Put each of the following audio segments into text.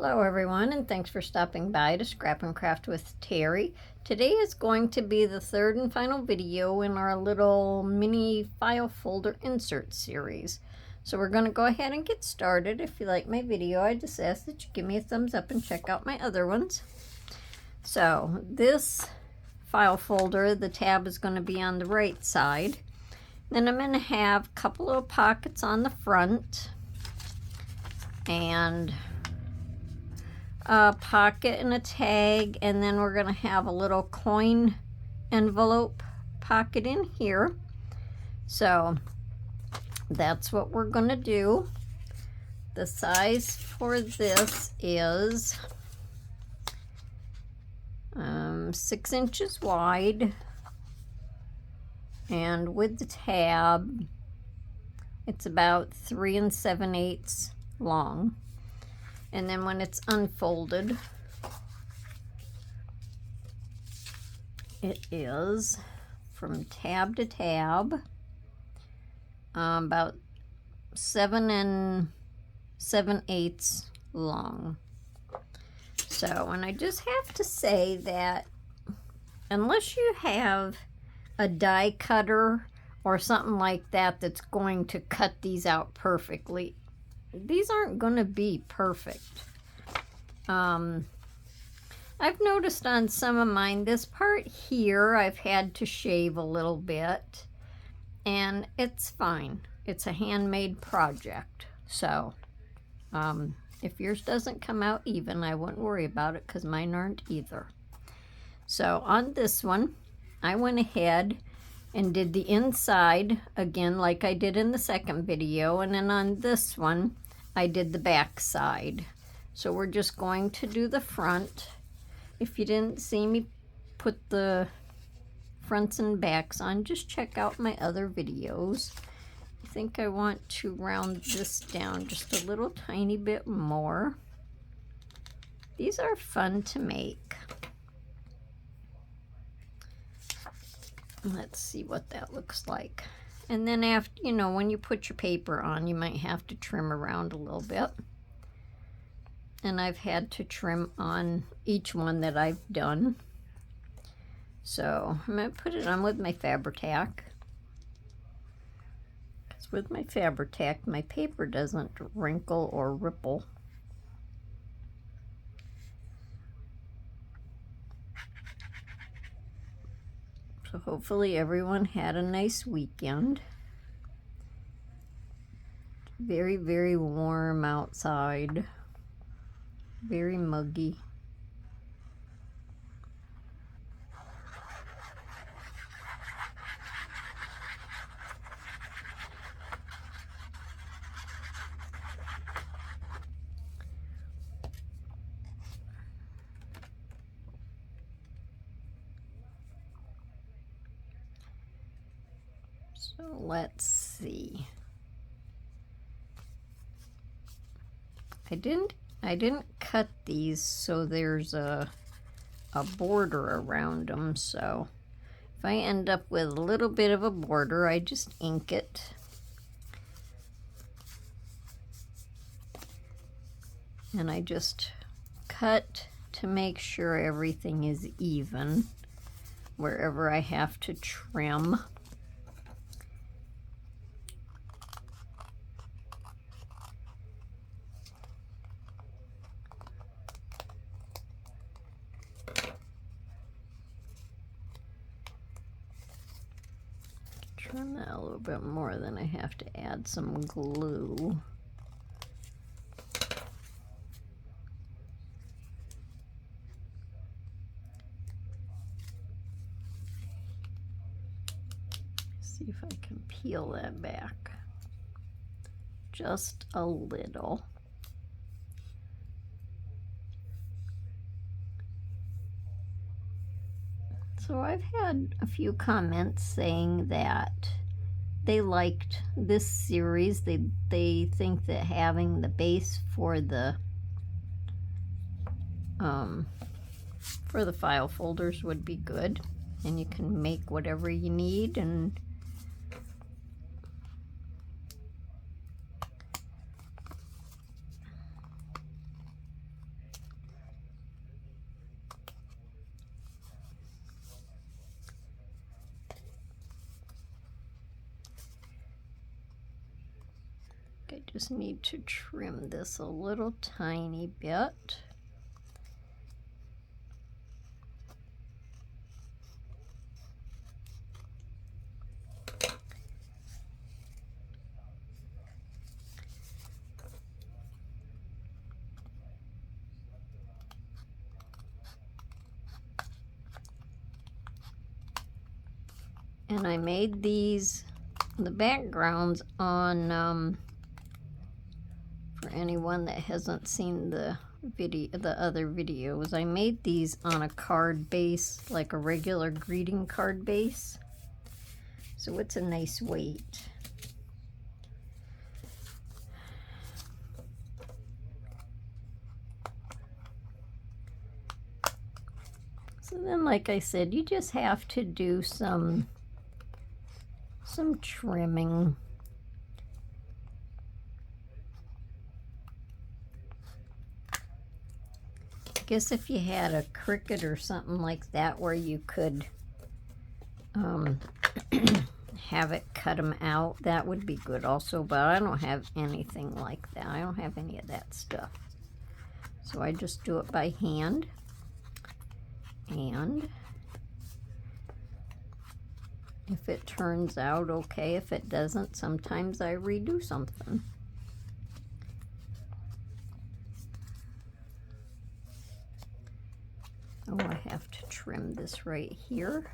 Hello everyone, and thanks for stopping by to Scrap and Craft with Terry. Today is going to be the third and final video in our little mini file folder insert series. So we're going to go ahead and get started. If you like my video, I just ask that you give me a thumbs up and check out my other ones. So this file folder, the tab is going to be on the right side. Then I'm going to have a couple of pockets on the front and a pocket and a tag, and then we're going to have a little coin envelope pocket in here. So that's what we're going to do. The size for this is 6 inches wide, and with the tab it's about 3 7/8 long. And then when it's unfolded, it is from tab to tab about 7 7/8 long. So, and I just have to say that unless you have a die cutter or something like that that's going to cut these out perfectly, these aren't going to be perfect. I've noticed on some of mine, this part here I've had to shave a little bit, and it's fine. It's a handmade project. So if yours doesn't come out even, I wouldn't worry about it because mine aren't either. So on this one, I went ahead and did the inside again like I did in the second video, and then on this one I did the back side. So we're just going to do the front. If you didn't see me put the fronts and backs on, just check out my other videos. I think I want to round this down just a little tiny bit more. These are fun to make. Let's see what that looks like. And then after, you know, when you put your paper on, you might have to trim around a little bit. And I've had to trim on each one that I've done. So I'm going to put it on with my Fabri-Tac. Because with my Fabri-Tac, my paper doesn't wrinkle or ripple. So hopefully everyone had a nice weekend. Very, very warm outside. Very muggy. So let's see. I didn't cut these so there's a border around them. So if I end up with a little bit of a border, I just ink it. And I just cut to make sure everything is even wherever I have to trim. Trim that a little bit more, then I have to add some glue. See if I can peel that back just a little. So I've had a few comments saying that they liked this series. They think that having the base for the file folders would be good, and you can make whatever you need. And just need to trim this a little tiny bit. And I made these, the backgrounds on, for anyone that hasn't seen the other videos, I made these on a card base, like a regular greeting card base. So it's a nice weight. So then, like I said, you just have to do some trimming. I guess if you had a Cricut or something like that where you could have it cut them out, that would be good also, but I don't have anything like that. I don't have any of that stuff. So I just do it by hand. And if it turns out okay, if it doesn't, sometimes I redo something. Oh, I have to trim this right here.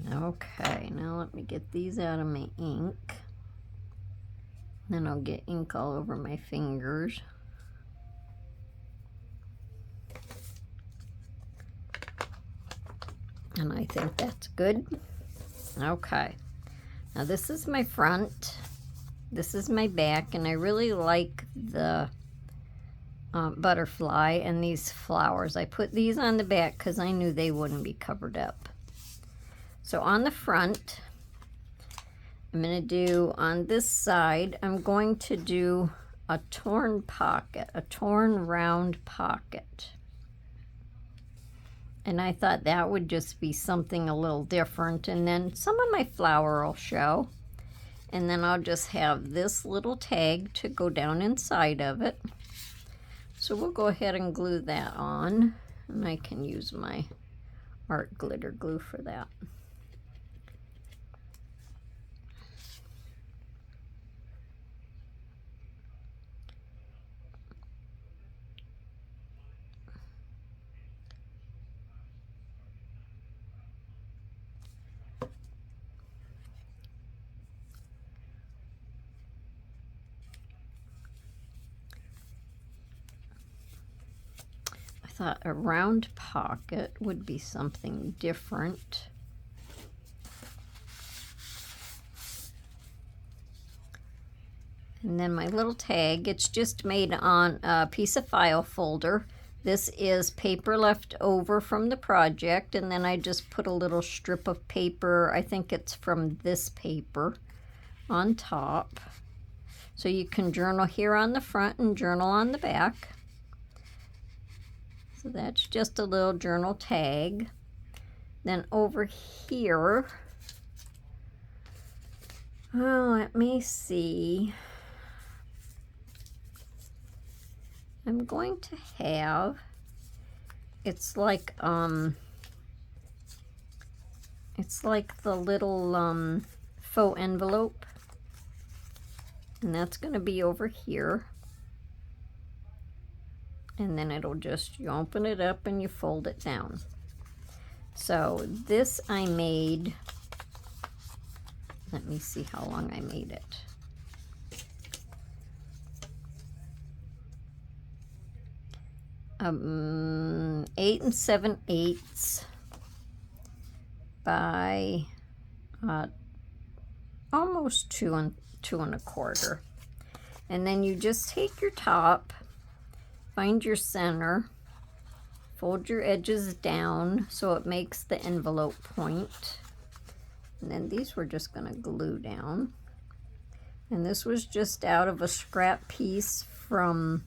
Okay, now let me get these out of my ink. Then I'll get ink all over my fingers. And I think that's good. Okay. Now this is my front. This is my back, and I really like the butterfly and these flowers. I put these on the back because I knew they wouldn't be covered up. So on the front, I'm going to do, on this side, I'm going to do a torn pocket, a torn round pocket. And I thought that would just be something a little different. And then some of my flower will show. And then I'll just have this little tag to go down inside of it. So we'll go ahead and glue that on. And I can use my art glitter glue for that. Thought a round pocket would be something different. And then my little tag, it's just made on a piece of file folder. This is paper left over from the project, and then I just put a little strip of paper, I think it's from this paper, on top. So you can journal here on the front and journal on the back. So that's just a little journal tag. Then over here, oh, let me see. I'm going to have, it's like the little faux envelope. And that's going to be over here. And then it'll just, you open it up and you fold it down. So this I made, let me see how long I made it. Um, 8 7/8 by almost 2 2¼ And then you just take your top, find your center, fold your edges down so it makes the envelope point. And then these we're just going to glue down. And this was just out of a scrap piece from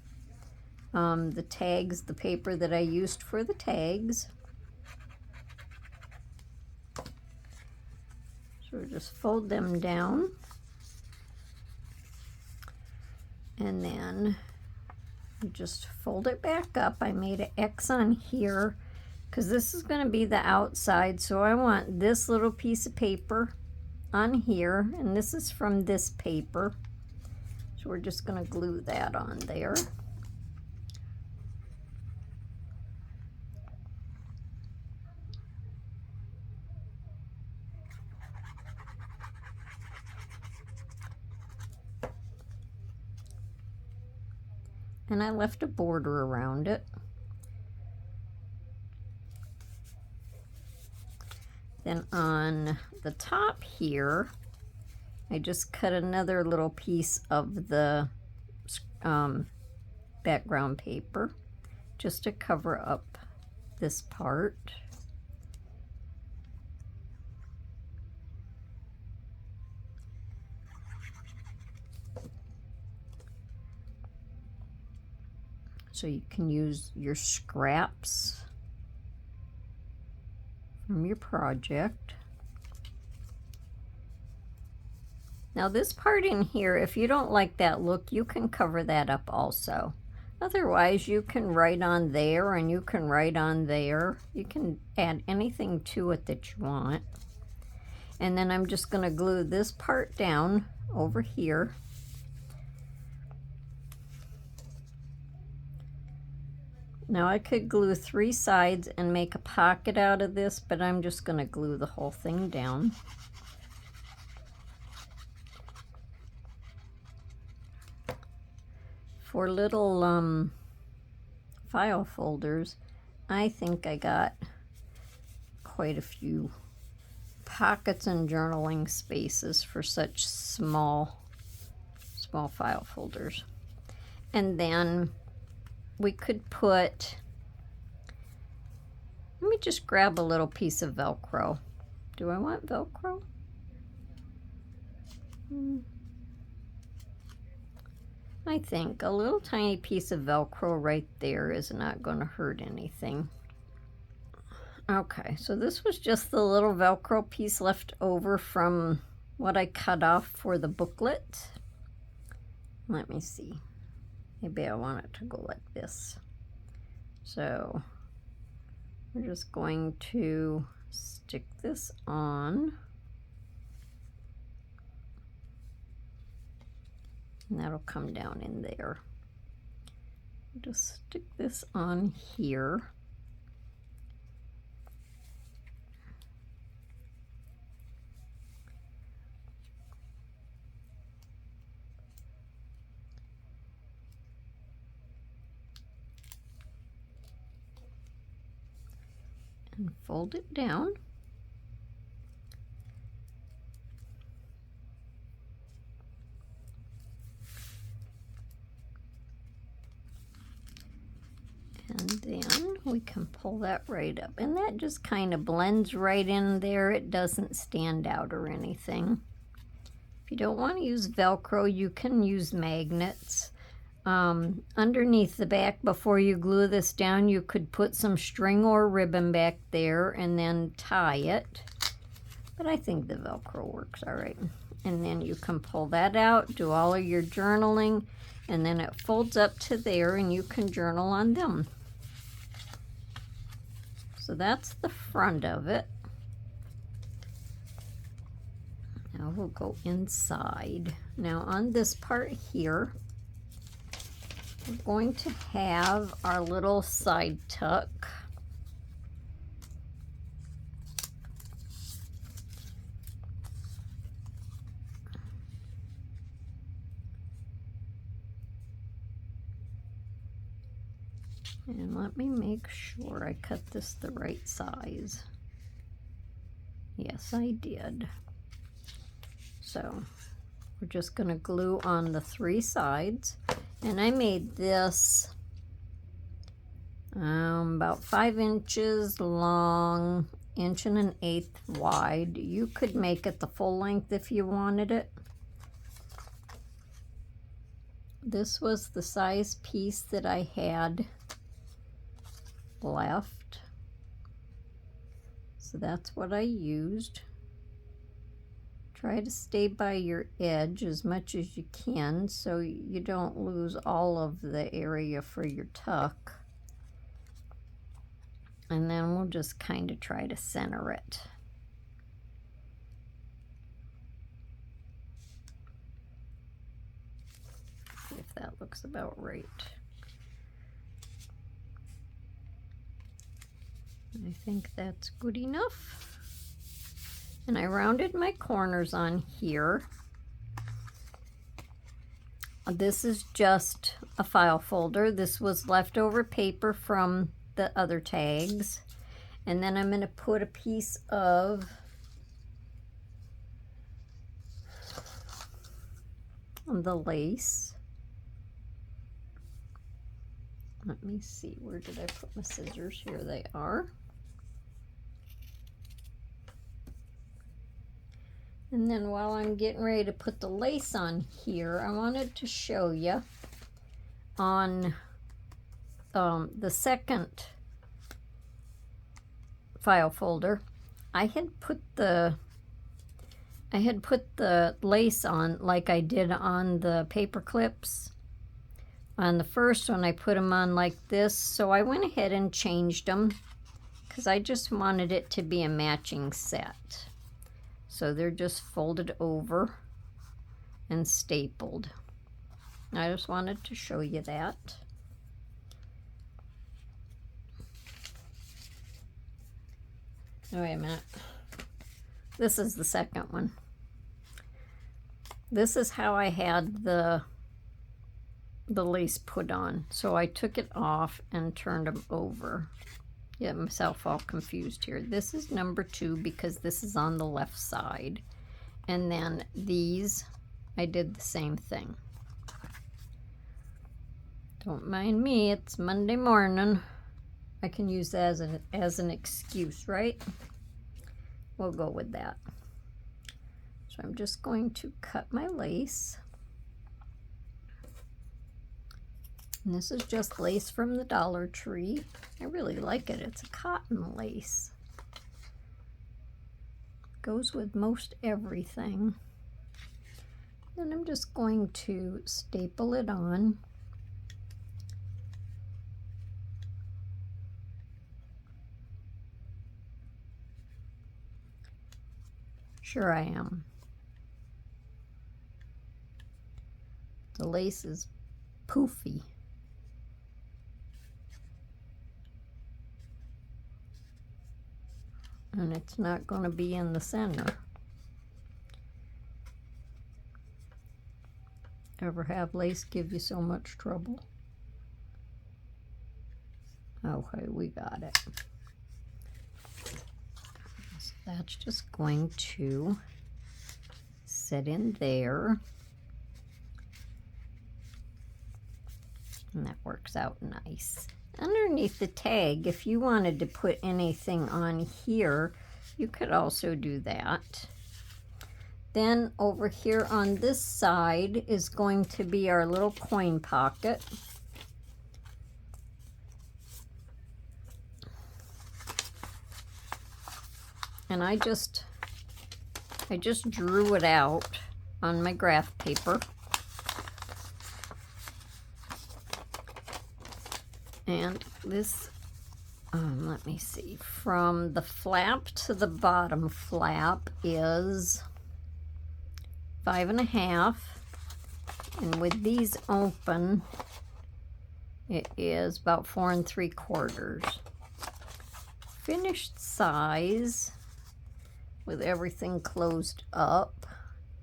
the tags, the paper that I used for the tags. So we'll just fold them down. And then just fold it back up. I made an X on here because this is going to be the outside. So I want this little piece of paper on here, and this is from this paper. So we're just going to glue that on there. And I left a border around it. Then on the top here, I just cut another little piece of the background paper just to cover up this part. So you can use your scraps from your project. Now this part in here, if you don't like that look, you can cover that up also. Otherwise, you can write on there and you can write on there. You can add anything to it that you want. And then I'm just going to glue this part down over here. Now I could glue 3 sides and make a pocket out of this, but I'm just going to glue the whole thing down. For little file folders, I think I got quite a few pockets and journaling spaces for such small file folders. And then we could put, let me just grab a little piece of Velcro. Do I want Velcro? I think a little tiny piece of Velcro right there is not going to hurt anything. Okay, so this was just the little Velcro piece left over from what I cut off for the booklet. Let me see. Maybe I want it to go like this. So we're just going to stick this on. And that'll come down in there. Just stick this on here. And fold it down. And then we can pull that right up. And that just kind of blends right in there. It doesn't stand out or anything. If you don't want to use Velcro, you can use magnets. Underneath the back, before you glue this down, you could put some string or ribbon back there and then tie it. But I think the Velcro works all right. And then you can pull that out, do all of your journaling, and then it folds up to there and you can journal on them. So that's the front of it. Now we'll go inside. Now on this part here, we're going to have our little side tuck. And let me make sure I cut this the right size. Yes, I did. So we're just going to glue on the 3 sides. And I made this about 5 inches long, 1.1 inch wide. You could make it the full length if you wanted it. This was the size piece that I had left. So that's what I used. Try to stay by your edge as much as you can so you don't lose all of the area for your tuck. And then we'll just kind of try to center it. See if that looks about right. I think that's good enough. And I rounded my corners on here. This is just a file folder. This was leftover paper from the other tags. And then I'm going to put a piece of the lace. Let me see, where did I put my scissors? Here they are. And then while I'm getting ready to put the lace on here, I wanted to show you on the second file folder, I had put the lace on like I did on the paper clips. On the first one, I put them on like this, so I went ahead and changed them because I just wanted it to be a matching set. So they're just folded over and stapled. I just wanted to show you that. Oh, wait a minute. This is the second one. This is how I had the lace put on. So I took it off and turned them over. Get myself all confused here. This is number 2 because this is on the left side. And then these, I did the same thing. Don't mind me, it's Monday morning. I can use that as an excuse, right? We'll go with that. So I'm just going to cut my lace. And this is just lace from the Dollar Tree. I really like it. It's a cotton lace. Goes with most everything. Then I'm just going to staple it on. Sure I am. The lace is poofy. And it's not going to be in the center. Ever have lace give you so much trouble? Okay, we got it. So that's just going to sit in there. And that works out nice. Underneath the tag, if you wanted to put anything on here, you could also do that. Then over here on this side is going to be our little coin pocket. And I just drew it out on my graph paper. And this, let me see, from the flap to the bottom flap is 5.5, and with these open, it is about 4 3/4. Finished size, with everything closed up,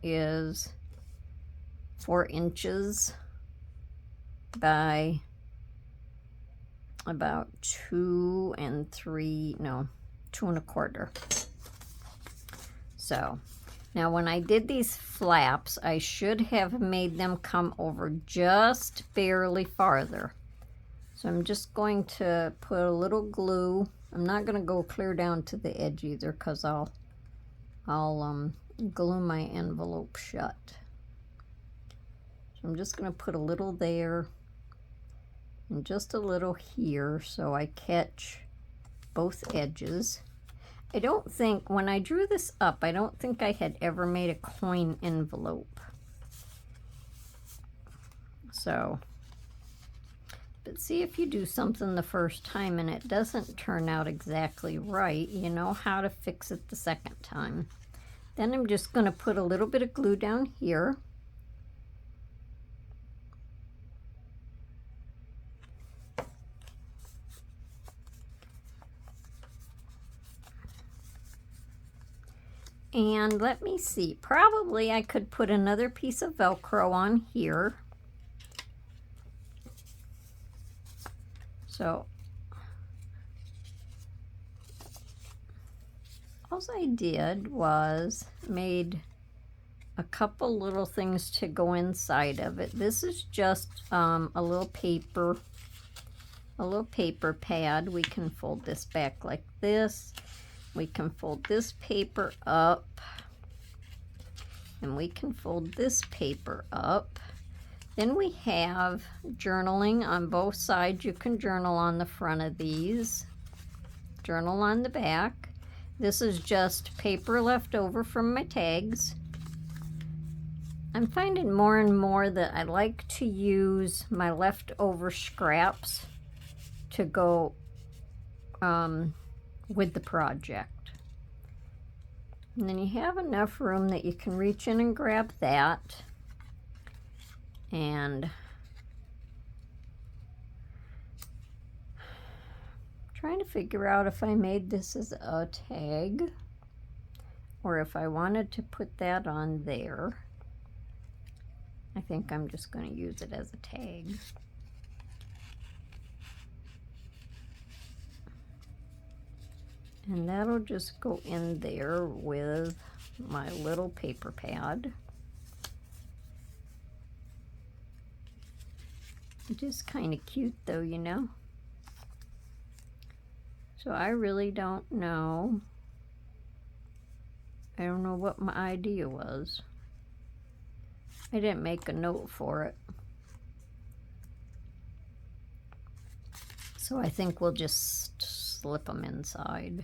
is 4 inches by about 2 2.25. So now when I did these flaps, I should have made them come over just barely farther. So I'm just going to put a little glue. I'm not going to go clear down to the edge either, because I'll glue my envelope shut. So I'm just going to put a little there and just a little here so I catch both edges. I don't think, when I drew this up, I don't think I had ever made a coin envelope. So, but see, if you do something the first time and it doesn't turn out exactly right, you know how to fix it the second time. Then I'm just going to put a little bit of glue down here. And let me see, probably I could put another piece of Velcro on here. So all I did was made a couple little things to go inside of it. This is just a little paper pad. We can fold this back like this. We can fold this paper up, and we can fold this paper up. Then we have journaling on both sides. You can journal on the front of these, journal on the back. This is just paper left over from my tags. I'm finding more and more that I like to use my leftover scraps to go with the project. And then you have enough room that you can reach in and grab that. And trying to figure out if I made this as a tag or if I wanted to put that on there. I think I'm just going to use it as a tag. And that'll just go in there with my little paper pad. Just kind of cute though, you know. So I really don't know. I don't know what my idea was. I didn't make a note for it. So I think we'll just slip them inside.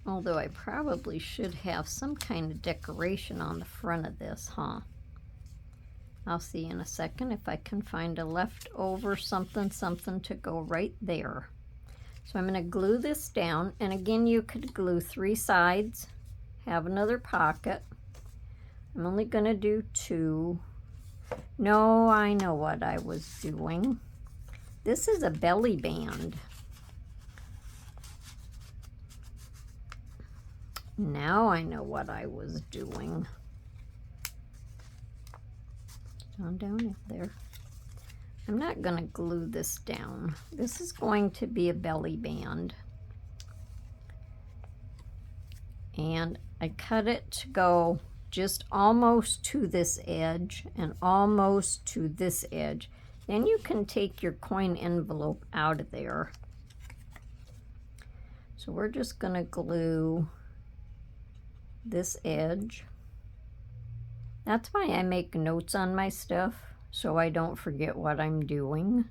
Although I probably should have some kind of decoration on the front of this, huh? I'll see in a second if I can find a leftover something to go right there. So I'm going to glue this down, and again you could glue 3 sides, have another pocket. I'm only going to do 2. No, I know what I was doing. This is a belly band. Now I know what I was doing. Down there. I'm not going to glue this down. This is going to be a belly band. And I cut it to go just almost to this edge and almost to this edge. Then you can take your coin envelope out of there. So we're just going to glue this edge. That's why I make notes on my stuff, so I don't forget what I'm doing.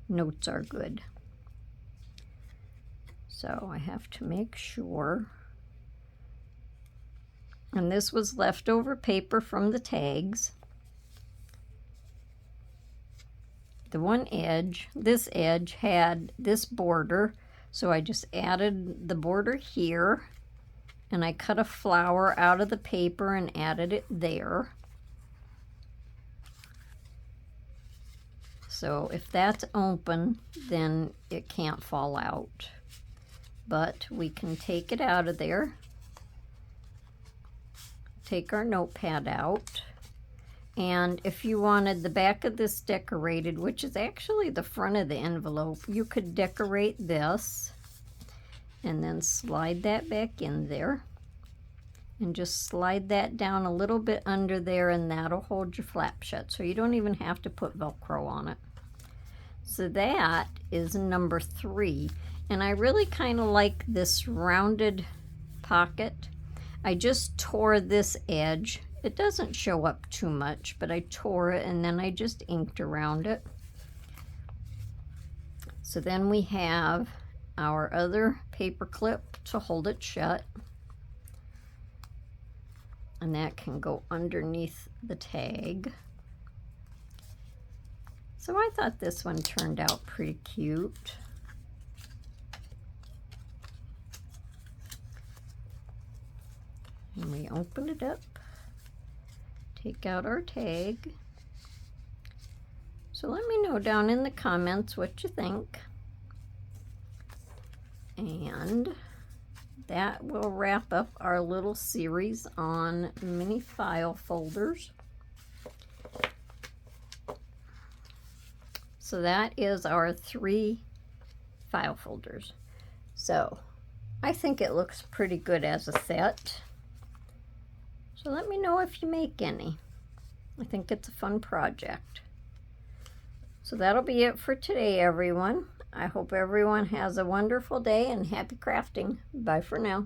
Notes are good. So I have to make sure. And this was leftover paper from the tags. The one edge, this edge had this border, so I just added the border here, and I cut a flower out of the paper and added it there. So if that's open, then it can't fall out. But we can take it out of there, take our notepad out, and if you wanted the back of this decorated, which is actually the front of the envelope, you could decorate this and then slide that back in there. and just slide that down a little bit under there, and that'll hold your flap shut. So you don't even have to put Velcro on it. So that is number 3. And I really kind of like this rounded pocket. I just tore this edge. It doesn't show up too much, but I tore it and then I just inked around it. So then we have our other paper clip to hold it shut. And that can go underneath the tag. So I thought this one turned out pretty cute. And we open it up, take out our tag. So let me know down in the comments what you think. And that will wrap up our little series on mini file folders. So that is our 3 file folders. So I think it looks pretty good as a set. So let me know if you make any. I think it's a fun project. So that'll be it for today, everyone. I hope everyone has a wonderful day and happy crafting. Bye for now.